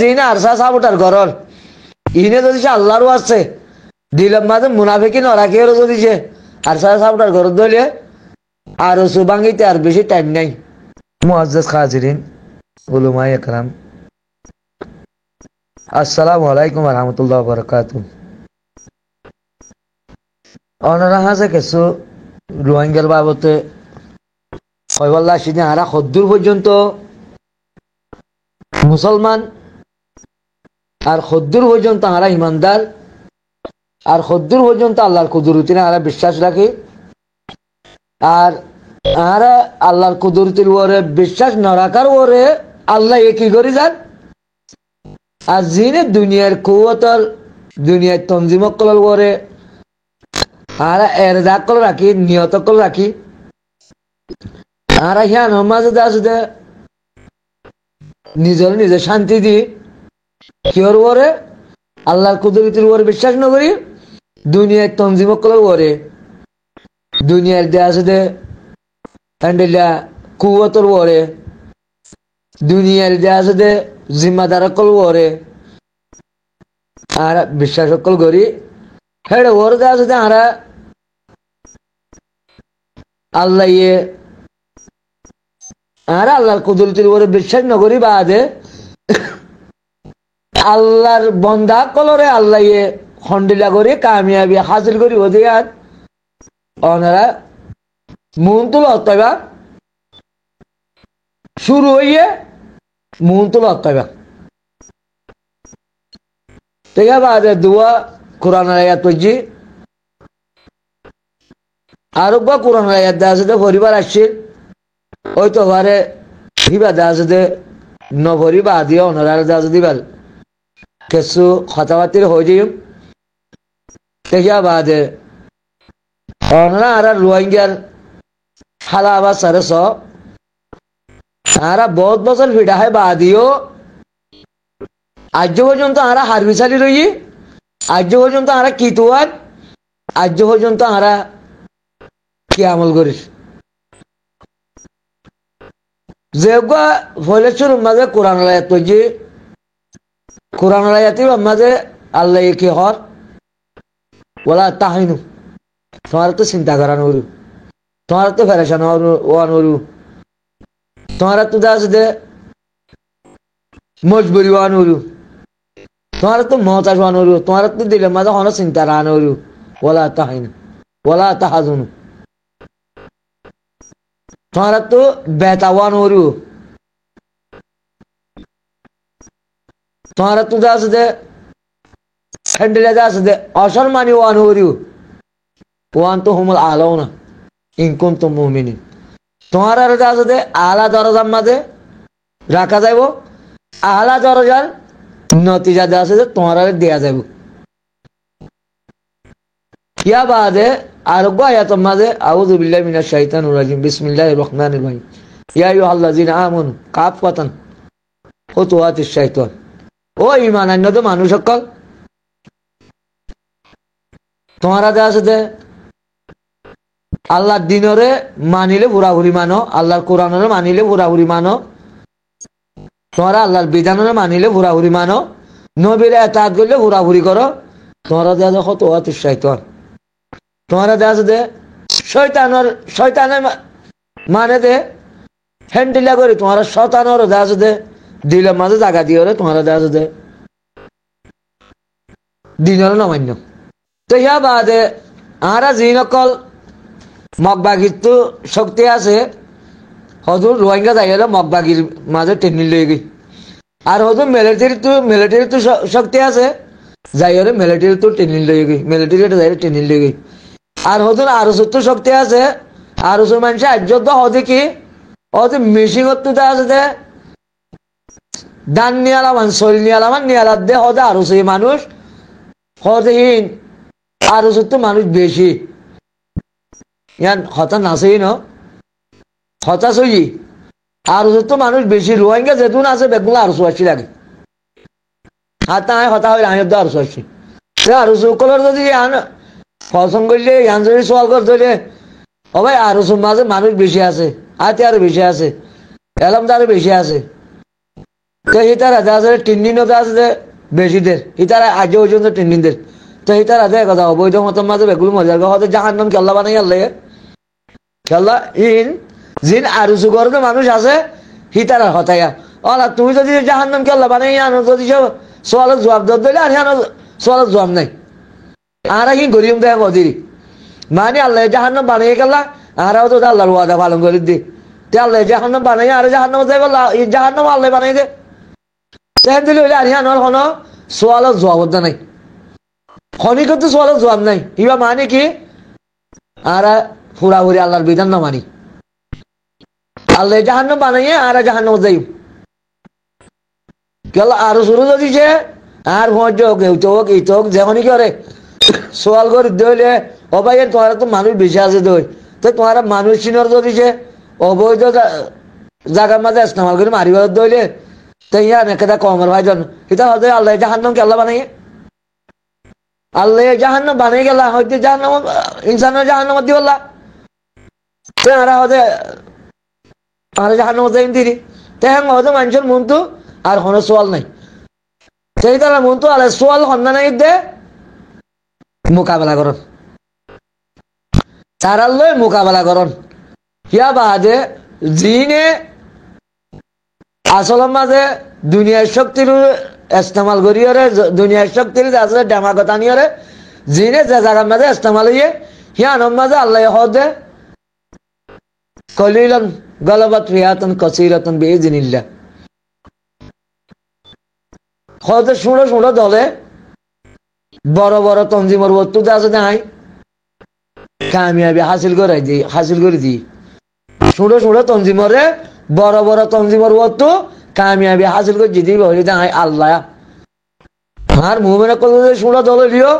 জিনে আরসা সাবুটার ঘরর ইনে যদি সে আল্লাহরও আছে দিলাম মাঝে মুনাফিকি নরাকেরও যদি সে আরসা সাবুটার ঘর ধরলে আর সুবাঙ্গিতে আর বেশি টাইম নাই মুআজ্জাজ হাজিরিন উলামায়ে একরাম আসসালামু আলাইকুম ওয়া রাহমাতুল্লাহি ওয়া বারাকাতুহু অনরা হাসে কিছু রোহিঙ্গার বাবতে কয়বাল্লা সিনে আরা খদ্দুর পর্যন্ত মুসলমান আর খদ্দুর পর্যন্ত আরা ইমানদার আর খদ্দুর পর্যন্ত আল্লাহর কুদরতি না আরা বিশ্বাস রাখি আর আরা আল্লাহর কুদরতির ওরে বিশ্বাস না রাখার ওরে আল্লাহ কি করে যান আর জিনে দুনিয়ার কুওয়াতর দুনিয়ার তনজিম কল ওরে আরা এরদা কল রাখি নিয়ত কল রাখি আরা হিয়ান মাঝে দাসে নিজের নিজে শান্তি দি কিওর ওরে আল্লাহর কুদরতির ওরে বিশ্বাস না করি দুনিয়ার তনজিম কল ওরে দুনিয়ার দাসে হ্যান্ডেলা কুওয়াতর ওরে দুনিয়ার দাসে জিম্মাদার কল ওরে আর বিশ্বাস কল করি হেড়ে ওর দাসে আরা আল্লাহ আর আল্লাহর কুদরতির উপরে বিশ্বাস না করি বাদে আল্লাহর বন্দা কলরে আল্লাহ খন্ডিলা করে কামিয়াবি হাসিল করি ওদের আর ওনারা মন তুল অত্যাবা শুরু হইয়ে মন তুল অত্যাবা ঠিক আছে বাদে দোয়া কোরআন আয়াত পড়ছি আর কোরআন আয়াত দেওয়া আছে পরিবার আসছে ওই তো ঘরে হিবা দেওয়া আছে নভরিবা দিয়ে অনার দেওয়া আছে দিবার কিছু কথাবার্তির হয়ে যাই দেখা বাদে অনরা আর রোহিঙ্গার হালা আবার সারে স আরা বহুত বছর ভিড়া হয় বাদিও আজ পর্যন্ত আরা হারবিসালি রই আজ পর্যন্ত আরা কিতুয়ার আজ পর্যন্ত আরা কি আমল করিস যেগুলা ফলেশ্বর মাঝে কোরআন আয়াত পড়ছি কোরআন আয়াতের মাঝে আল্লাহ কি হর বলা তাহিনু তোমার তো চিন্তা করা নরু তোমার তো ফেরেশান ওয়া নরু তোমার তো দাস দে মজবুরি ওয়া নরু তোমার তো মহতাজ ওয়া নরু তোমার তো দিলে মাঝে কোনো চিন্তা রা নরু বলা তাহিনু বলা তাহাজুনু তোমার তো বেতাওয়া নরু তোমার তো দাস দে হ্যান্ডেলে দাস দে অসম্মানী ওয়া নরু ওয়ান তো হুমুল আলাউনা ইন কুনতুম মুমিনিন তোমার আর দাস দে আলা দরজার মাঝে রাখা যাইব আলা দরজার নতিজা দাস দে তোমার আর দেয়া যাইব ইয়া বাদে আরোগ্য আয়াতের মাঝে আউযু বিল্লাহি মিনাশ শাইতানির রাজিম বিসমিল্লাহির রহমানির রহিম ইয়া আইয়ুহাল্লাযিনা আমানু কাফাতান খুতুওয়াতিশ শাইতান ও ঈমান আনয়ত মানুষ সকল তোমারা দাসে আল্লাহর দিনরে মানিলে পুরাপুরি মানো আল্লাহর কোরআনরে মানিলে পুরাপুরি মানো তোমরা আল্লাহর বিধানরে মানিলে পুরাপুরি মানো নবীর ইতাআত করলে পুরাপুরি করো তোমরা দাসে খুতুওয়াতিশ শাইতান তোমারা দাসে শয়তানের মানে দে হ্যান্ডেলা করে তোমারা শয়তানের দাসে দিলের মাঝে জায়গা দিয়ে তোমরা দাসে দিনের নমান্য তো ইয়া বাদে আরা জিনকল মগবাগির তো শক্তি আছে হজুর রোহিঙ্গা যাইলে মগবাগির মাঝে টেনে লয়ে গই আর হজুর মিলিটারি তো শক্তি আছে যাইরে মিলিটারি তো টেনে লয়ে গই মিলিটারি যাইরে টেনে লয়ে গই আর হজুর আরো তো শক্তি আছে আরো মানুষ আর্য হদে কি হতে মিশিং তো আছে দে দান নিয়ালামান শৈল নিয়ালামান নিয়ালাত দে হদে আরো সেই মানুষ হদেহীন আরো তো মানুষ বেশি ইয়ান হতা নাচেই ন হতাশ হই আর তো মানুষ বেশি রোহিঙ্গা যেতুন আছে বেগুলা আরো আসি লাগে হাতা হতা হইলে আমি আরো আসি আরো সকলের যদি আন পছন্দ করলে ইয়ান যদি সোয়াল করতে হইলে ও ভাই আরো মাঝে মানুষ বেশি আছে হাতে আরো বেশি আছে এলাম আরো বেশি আছে তো হিতার আজ আছে টিন্ডিনও আছে বেশিদের হিতারা আজ পর্যন্ত টিন্ডিনদের তো হিতার আজ কথা অবৈধ মতন মাঝে বেগুলো মজার হয়তো জাহান্নাম কেল্লা বানাই আল্লাহ কেল্লা ইন জিন আরু সুগর মানুষ আছে হিতারা হতাইয়া অলা তুমি যদি জাহান্নাম কেল্লা বানাই আনো যদি সোয়ালের জবাব দিলে আর সোয়ালের জবাব নাই আর কি গরিম দেয় মদিরি মানে আল্লাহ জাহান্নাম বানিয়ে গেলা আরাও তো আল্লাহর ওয়াদা পালন করে দি তে আল্লাহ জাহান্নাম বানাই আর জাহান্নাম যাই বললা এই জাহান্নাম আল্লাহ বানাই দে তেন দিলে হইলে আর আনোর কোনো সোয়ালের জবাব নাই খনি কিন্তু সোয়ালের জবাব নাই ইবা মানে কি আর পুরাপুরি আল্লাহর বিধান না মানি আল্লাহ জাহান্নাম বানাইয়ে আর জাহান্নাম যাই কেলা আরো শুরু যদি যে আর ভোজ হোক এউতে হোক ইতে হোক যেমনই করে সোয়াল করে দইলে ও ভাই তোমার তো মানুষ বেশি আছে দই তো তোমার মানুষ চিনর যদি যে অবৈধ জায়গার মাঝে ইস্তেমাল করে মারিবার দইলে তো ইয়া নেকেদা কমর ভাই জন এটা হয়তো আল্লাহ জাহান্নাম কেল্লা বানাইয়ে আল্লাহ জাহান্নাম বানাই গেলা হয়তো জাহান্নাম ইনসানের জাহান্নাম দিবল্লা তো আর হয়তো আর জাহান্নাম যাইন দিদি তো হ্যাঁ হয়তো মানুষের মন তো আর কোনো সোয়াল নাই সেই তারা মন তো আল্লাহ সোয়াল সন্ধান নাই দে মোকাবেলা করন তারার লয় মোকাবেলা করন ইয়া বাদে জিনে আসলের মাঝে দুনিয়ার শক্তির ইস্তেমাল করিয়রে দুনিয়ার শক্তির আসলে ডেমাগতানিয়রে জিনে যে জায়গার মাঝে ইস্তেমাল হইয়ে হিয়ানোর মাঝে আল্লাহ হদে কলিলান গলবাত রিয়াতান কাসীরাতান বিইজনিল্লাহ হদে শুনো শুনো দলে বড় বড় তঞ্জিমর বস্তু আছে নাই কামিয়াবি হাসিল করে দি শুনো শুনো তঞ্জিমরে বড় বড় তঞ্জিমর বস্তু কামিয়াবি হাসিল করে দিদি বলি নাই আল্লাহ আর মুমিনা কল শুনো দলে দিও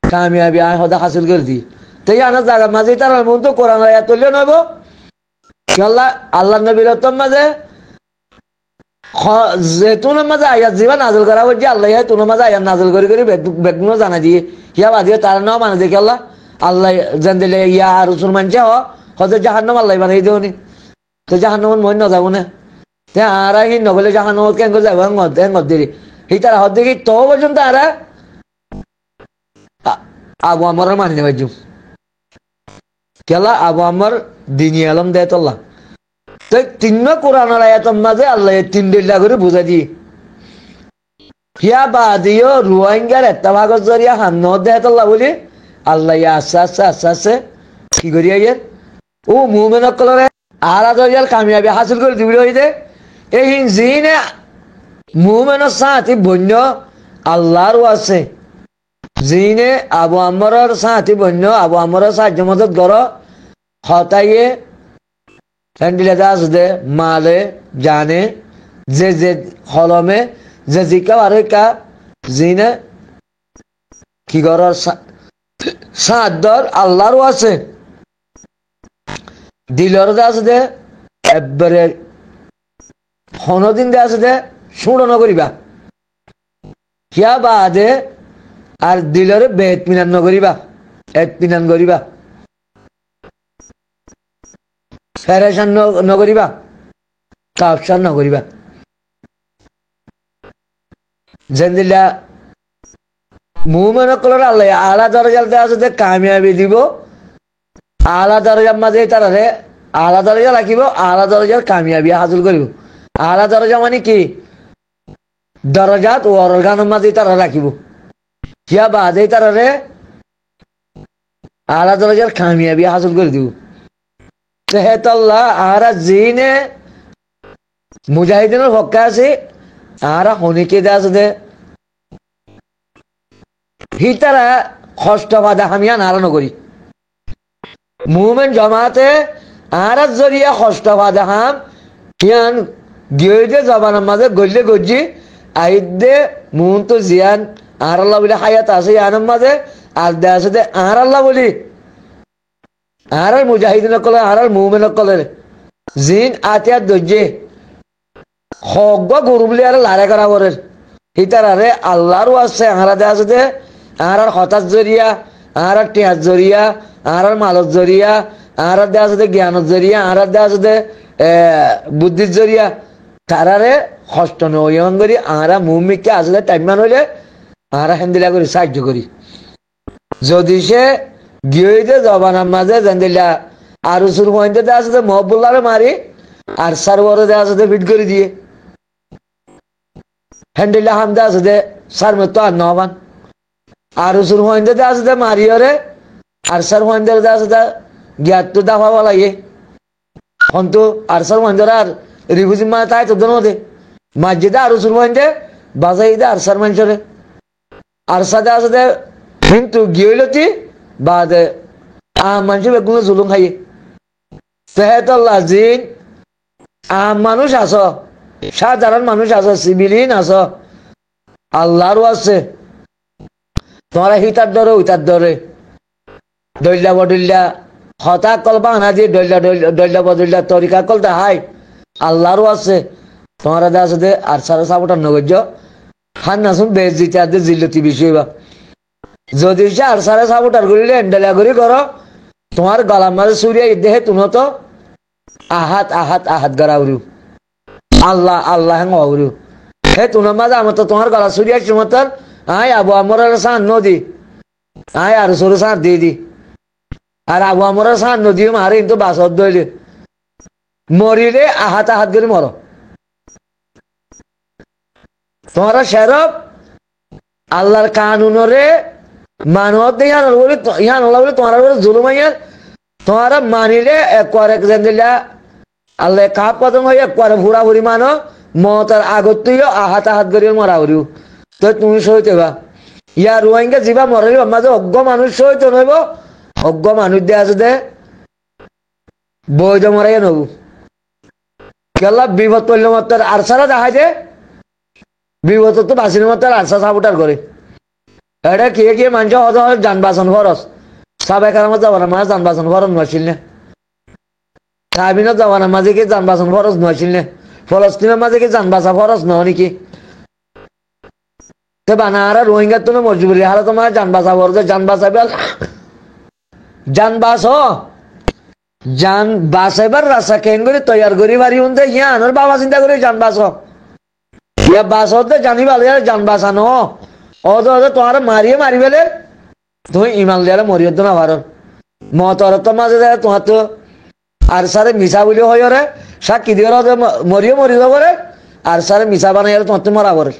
কামিয়াবি আয় হদা হাসিল করে দি তাই আনা জায়গা মাঝে তার মন তো কোরআন আয়াত তুললে নব আল্লাহ আল্লাহ নবীর মাঝে যেতুনের মাঝে আয়াত জীবা নাজল করা হচ্ছে আল্লাহ তুনের মাঝে আয়াত নাজল করে বেগুন জানা দিয়ে ইয়া বাদিয়ে তার নাও মানে দেখে আল্লাহ আল্লাহ জান দিলে ইয়া আর রসুল মানছে হতে জাহান্নাম আল্লাহ বানাই দেওনি তো জাহান্নাম মন না যাবো না তে আর হি নগলে জাহান্নাম কেন করে যাবো হদ দিলি সেই তারা হদ দেখি তো পর্যন্ত আর আবু আমার মানি নেবার জুম কেলা আবু আমার দিনী আলম দেয় তোল্লা তো তিন কোরআনের আয়াতের মাঝে আল্লাহ তিন দিল্লা করে বুঝাই দি হিয়া বাদিও রোহিঙ্গার একটা ভাগত জরিয়া হান্ন দেয় তোল্লা বলি আল্লাহ আস্তে কি করি আইয়ের ও মুমেন কলরে আরা দরিয়ার কামিয়াবি হাসিল করে দিবি হই দে এই জিনে মুমেনের সাথে বন্য আল্লাহর আছে জিনে আবু আমরের সাথে বন্য আবু আমরের সাহায্য মদত গড় হতাইয়ে হ্যান্ডিলে দাস দে মালে জানে যে হলমে যে জিকা আর কা জিনে কি গড়র সাদর আল্লাহরও আছে দিলর দাস দে একবারে হনদিন দাস দে শুনো নকরিবা কিয়া বাদে আর দিলরে বেদ মিনান নকরিবা এতমিনান করিবা ফেরেশান নকরিবা কাফসান নকরিবা জেন্দিল্লা মুমিন কলর আল্লাহ আলা দরজাল দেয়া আছে কামিয়াবি দিব আলা দরজার মাঝে তারারে আলা দরজা রাখিব আলা দরজার কামিয়াবি হাসিল করিব আলা দরজা মানে কি দরজাত ও অরগানের মাঝে তারা রাখিব কিয়া বাদে তারারে আলা দরজার কামিয়াবি হাসিল করে দিব তেহেতাল্লাহ আরা জিনে মুজাহিদিনের পক্ষে আছে আরা হনিকে দে আছে দে হিতারা কষ্ট বাধা হামিয়া নারানো করি মুমেন জমাতে আর জরিয়া কষ্ট বাধা হাম ইয়ান গিয়ে জবানের মাঝে গল্লে গজ্জি আইদে মুন তো জিয়ান আর আল্লাহ বলে হায়াত আছে ইয়ানের মাঝে আর দে আছে দে আর আল্লাহ বলি আর মুজাহিদিন কলে আর মুমেন কলে জিন আতিয়া দজ্জে হক গরু বলে আর লারে করা করে হিতার আরে আল্লাহরও আছে আহারা দে আছে দে আর হঠাৎ জরিয়া আর টিয়ার জরিয়া আর মালত জরিয়া আর দে আছে জ্ঞানত জরিয়া আর দে আছে বুদ্ধির জরিয়া তারারে কষ্ট নয়ন করি আরা মুমিকে আসলে টাইম মান হইলে আরা হেন্দিলা করি সাহায্য করি যদি সে গিয়ে জবানার মাঝে জেন্দিলা আর উসুর পয়েন্টে আছে মহবুল্লারে মারি আর সার্ভারে আছে ফিট করে দিয়ে হ্যান্ডিলা হামদে আছে সার মতো আর নহবান আর উসুর পয়েন্টে আছে মারিয়রে আর সার পয়েন্টে আছে জ্ঞাত তো দাফাবা লাগে কিন্তু আর সার পয়েন্টে আর রিভিউজি মানে তাই তো দে মসজিদে আর উসুর পয়েন্টে বাজাই দে আর সার মানুষরে আর সাথে আছে কিন্তু গিয়েলতি বাদে মানুষ বেগুলো জুলুম খাইয়ে তেহেতল্লা জিন মানুষ আস সাধারণ মানুষ আছে সিভিলিন আস আল্লাহরও আছে তোমারা হিতার ধরে উইতার ধরে দৈল্যা বদল্যা হতা কলবা আনা দিয়ে দৈল্যা বদল্যা তরিকা কলটা হাই আল্লাহরও আছে তোমারা দে আছে আর সারা সাপোর্টার নগর্য হান নাসুন বেশ দিতে আর জিল্লতি বিষয় বা যদি সে আর সারা সাপোর্টার করিলে এন্ডেলা করি করো তোমার গলার মাঝে সুরিয়া দেহে তুনো তো আহাত আহাত আহাত গড়া উড়ু আল্লাহ আল্লাহ হ্যাঁ উড়ু হে তুনার মাঝে আমার তো তোমার গলা সুরিয়া চুমতর আয় আবু আমর সান নদী আয় আর সরু সার দিয়ে দি আর আবু আমর সান নদী মারে কিন্তু বাসত দইলে মরিলে আহাত আহাত করে মর তোমার শেরব আল্লাহর কানুনরে মানব ইহান বলে তোমার জুলুম আইয়ার তোমার মানিলে একবার এক দিলা আল্লাহ কাপ কদম হয়ে একবার ভুরা ভুরি মানো মতার আগত তুইও আহাত আহাত করি মরা উড়িও তো তুমি সইতে বা ইয়া রোহিঙ্গা যিবা মরাইব মাঝে অজ্ঞ মানুষ সইতে নইব অজ্ঞ মানুষ দে আছে বৈধ মরাইয়া নবু কেলা বিপদ পড়লে মাত্র আর সারা দেখাই দে বিপদ তো বাসির মতো আর সাপোর্টার করে এটা কে মানুষ হতে হয় যান বাঁচান খরচ সাবেকার মতো যাবার মাঝে যান বাঁচান খরচ নছিল না সাবিনত যাবার মাঝে কি যান বাঁচান খরচ নছিল না ফলস্তিনের মাঝে কি যান বাঁচা খরচ নয় নাকি বানারা রোহিঙ্গার তো মজবুরি হারা তোমার যান বাঁচা বড় যান বাঁচাবে যান বাঁচ যান বাঁচাইবার রাস্তা কেন করে তৈয়ার করি বাড়ি উনতে ইয়া আনার বাবা চিন্তা করে যান বাঁচ ইয়া বাঁচতে জানি ভালো যান বাঁচানো তোমার মারিয়ে মারি ফেলে তুমি ইমান দিয়ালে মরিয়ত না ভারত মতর তো মাঝে যায় তোমার তো আর সারে মিশা বলি হয় রে সাক্ষী দিয়ে মরিয়ে মরি যাব রে আর সারে মিশা বানাই তোমার তো মরা পরে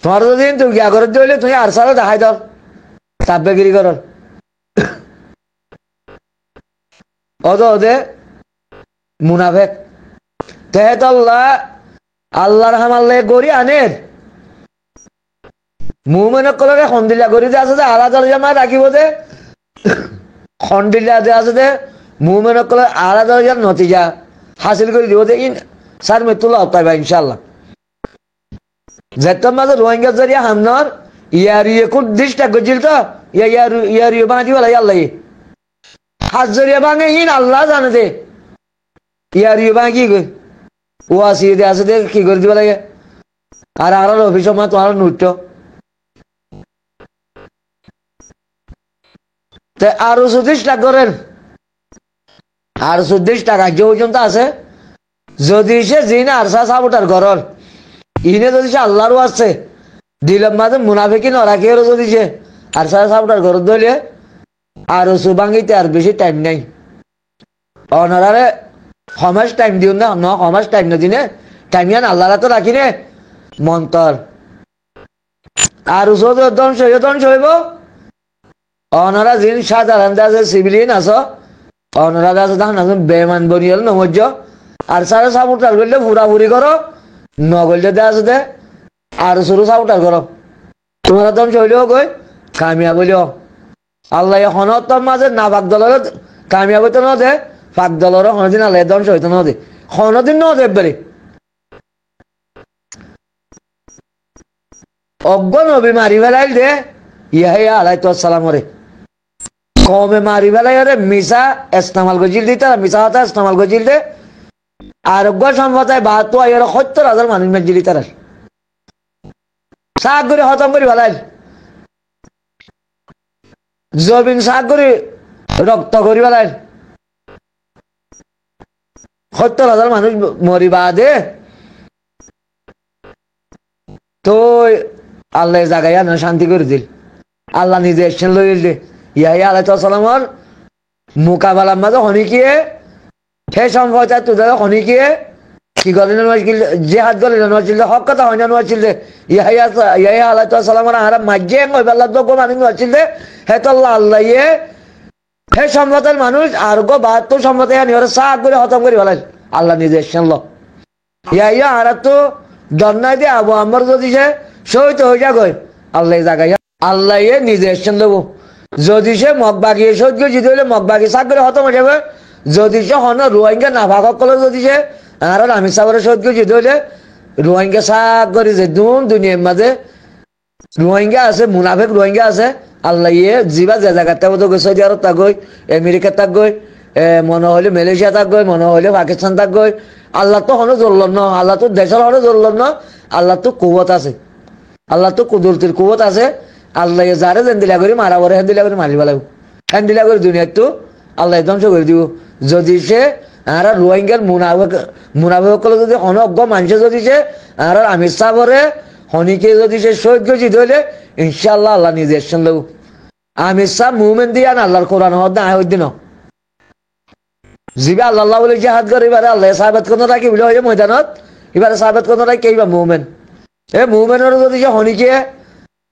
তোমার যদি তুমি গিয়া করে দিলে তুমি আর সারে দেখাই দাও তাপবেগিরি কর ওদে মুনাফেক তেহেত আল্লাহর হামাল্লে গড়ি আনের মুমেনক কলরে খন্দিলা গড়ি যে আছে যে আলাদা জামা রাখিব যে খন্দিলা যে আছে যে মুমেনক কলর আলাদা নতিজা হাসিল করে দিব যে ইন সার মৃত্যুল পাইবা ইনশাল্লাহ যেতাম মাঝে রোহিঙ্গা জরিয়া হামনার ইয়ারিয়ে খুব ডিস্টার্ব করছিল তো ইয়ারিয়ে বাঁধি বলা আল্লাহ হাত জরিয়া ভাঙে ইন আল্লাহ জানে দে ইয়ারিয়ে ভাঙি গই ও আসিয়ে দে আছে দে কি করে দিব লাগে আর আর অফিস সময় তোমার নৃত্য আরো 34 টাকা করেন আর 34 টাকা যে পর্যন্ত আছে যদি সে জিনা আর সাপোর্টার করার ইনে যদি সে আল্লাহরও আছে দিলাম মাঝে মুনাফিকি নরাকি যদি সে আর সাপোর্টার করার দলে আর সুবাঙ্গিতে আর বেশি টাইম নাই অনারারে সমাজ টাইম দিও না ন সমাজ টাইম না দিনে টাইম ইয়ান আল্লাহরা তো রাখি নে মন্তর আর ধ্বংস হইব অনারা যিন সাধারণ আছে সিভিলিয়ান আস অনারা আছে তখন বেমান বনিয়াল নমজ্জ আর সারা সাপোর্টার করলে ফুরাফুরি করো নগলে দে আছে দে আর সরু সাপোর্টার করো তোমরা ধ্বংস হইলেও কই কামিয়াব হইলেও আল্লাহ হনত মাঝে না ভাগ দলের কামিয়াব হইতে ন দে ফাঁক দলের হনদিন আল্লাহ ধ্বংস হইতে ন দে হনদিন ন দে একবারে অজ্ঞ নবী মারি ফেলাইল দে ইয়া আলাইহিসসালাম রে কমে মারি ফেলাই রে মিশা ইস্তেমাল গজিল দিতে মিশা হতা ইস্তেমাল গজিল দে আর অজ্ঞ সম্পদায় ৭২,৭০,০০০ মানুষ মেজিলি তার শাক করে হতম করি ফেলাইল জবিন শাক করে রক্ত করি ফেলাইল 70,000 মানুষ মরিবা দে তো আল্লাহ জাগাই না শান্তি করে দিল আল্লাহ নিজে এসছেন লইল দে ইয়াহিয়া আলাইহিস সালামর মোকাবেলার মাঝে হনিকিয়ে হে সম্ভবত তোদের হনিকিয়ে কি গলেন জেহাদ গলেন নছিল হক কথা হয় না নছিল ইয়াহিয়া আলাইহিস সালামর আর মাজ্জে কইবাল্লা তো গো মানুষ নছিল হে তো আল্লাহ ইয়ে হে সম্ভবতের মানুষ আর গো 72 সম্ভবত আনি ওরা সাক করে খতম করে ফেলাই আল্লাহ নিজে এসছেন ল ইয়াহিয়া আর তো দন্নাই দিয়ে আবু আমর যদি সে শহীদ হয়ে যা গই আল্লাহ জাগাইয়া আল্লাহ ইয়ে নিজে এসছেন দেবো যদি সে মগবাগি শহীদ করে জিতে হইলে মগবাগি সাক করে খতম হয়ে যাবে যদি সে হন রোহিঙ্গা না ভাগক করলে যদি সে আর আমি সাগরে শহীদ করে জিতে হইলে রোহিঙ্গা সাক করে যে দুনিয়ার মাঝে রোহিঙ্গা আছে মুনাফেক রোহিঙ্গা আছে আল্লাহ ইয়ে জিবা যে জায়গাটা মতো গই সৌদি আরব তাক গই আমেরিকা তাক গই মনে হইলে মালয়েশিয়া তাক গই মনে হইলে পাকিস্তান তাক গই আল্লাহ তো হনো জ্বলল ন আল্লাহ তো দেশের হনো জ্বলল ন আল্লাহ তো কুবত আছে আল্লাহ তো কুদরতির কুবত আছে আল্লাহ যারে যেন দিলা করে মারা বরে হেন দিলা করে মারিব লাগবে হেন দিলা করে দুনিয়ার তো আল্লাহ ধ্বংস করে দিব যদি সে আর রোহিঙ্গার মুনাফেক যদি অনজ্ঞ মানুষ যদি সে আর আমির সাহরে হনিকে যদি সে শহীদ গেছি ধরলে ইনশাল্লাহ আল্লাহ নিজে এসছেন লোক আমির সাহ মুভমেন্ট দিয়ে আল্লাহর কোরআন হদ না দিন জিবা আল্লাহ বলে জাহাদ করে এবারে আল্লাহ সাহাবাত কোন রাখি বলে হয় ময়দানত এবারে সাহাবাত কোন রাখি কেইবা মুভমেন্ট এই মুভমেন্টের যদি সে হনিকে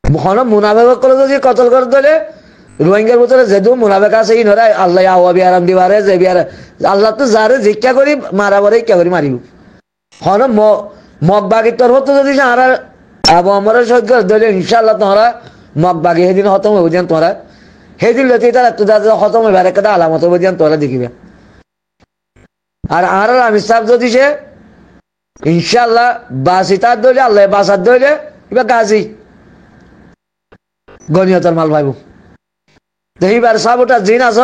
হন মুনাফেক করে যদি কতল করে দিলে রোহিঙ্গার ভিতরে যেহেতু মুনাফেক আছে ই নয় আল্লাহ আওয়াবি আরাম দিবারে যে বিয়ারে আল্লাহ তো যারে জিজ্ঞা করি মারা বরে ইচ্ছা করি মারিব হন মগবাগির তরফ তো যদি আর আবু আমরের সহ্য করে দিলে ইনশাআল্লাহ তোমরা মগবাগি সেদিন খতম হয়ে যেন তোমরা সেদিন লেতে তারা তো খতম হইবার একটা আলামত হয়ে যেন তোমরা দেখিবে আর আমি সাহেব যদি সে ইনশাআল্লাহ বাসিতার দইলে আল্লাহ বাসার দইলে এবার গাজী গনিয়তর মাল ভাইব এইবার সাবটা জিন আস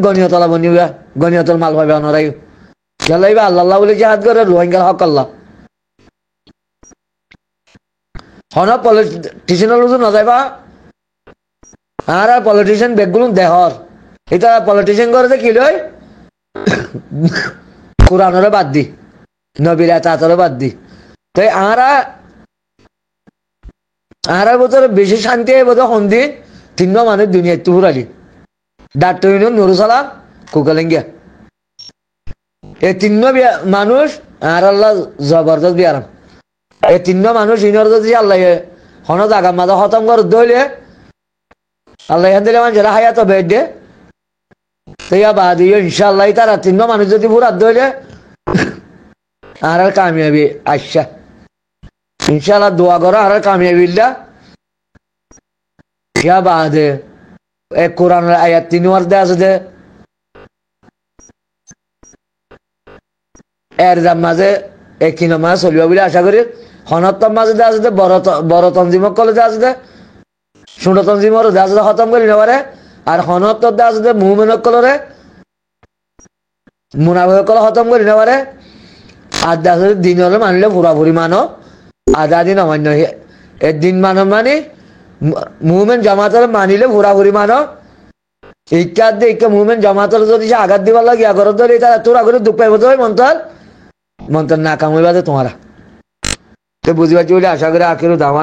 গনিয়তলা বনিবা গনিয়তর মাল ভাইবে অনরাই গেলাইবা আল্লাহ বলে জাহাদ করে রোহিঙ্গার হক আল্লাহ হন পলিটিশিয়ানের লোক নজাইবা আর পলিটিশিয়ান বেগগুলো দেহর এটা পলিটিশিয়ান করে যে কি লই কোরআনরে বাদ দি নবীর তাতরে বাদ দি তাই আর বছর বেশি শান্তি বোধ সন্ধি তিন মানুষ দুনিয়ায় তুহুর আলি ডাক্তার নুরুসালাম কুকালেঙ্গিয়া এই তিন মানুষ আর আল্লাহ জবরদস্ত বিয়ারাম এই তিন মানুষ ইনর যদি আল্লাহ হন জাগা মাঝে খতম করে দইলে আল্লাহ এখান দিলে মানুষেরা হায়াত বেড দে তৈয়া বাদ ইনশাআল্লাহ তারা তিন মানুষ যদি পুরা দইলে আর কামিয়াবি আচ্ছা ইনশাআল্লাহ দোয়া করো আর কামিয়াবিল্লা ইয়া বাদে এক কোরআনের আয়াত 3 ওয়ার্ডে আছে যে এর মাঝে একই নামা চলিব বলে আশা করি হনত্তম মাঝে আছে যে বড় তঞ্জিমক কলেজে আছে যে ছোট তঞ্জিমর আছে যে খতম করি নেবারে আর হনত্তর আছে যে মুভমেন্ট কলরে মুনাফেক কল খতম করি নেবারে আর আছে দিনরে মানলে পুরাপুরি মানো আধা দিন অমান্য দিন মানো মানে মুভমেন্ট জামাতের মানিলে পুরাপুরি মানো ইচ্ছা দিয়ে মুভমেন্ট জামাতের যদি আঘাত দিবার লাগে আগর ধরে তারা তোর আগরে দুঃখ পাইব তো মন্তর না কামাইবা তোমারা তো বুঝিবার বলে আশা করে আখির দাওয়া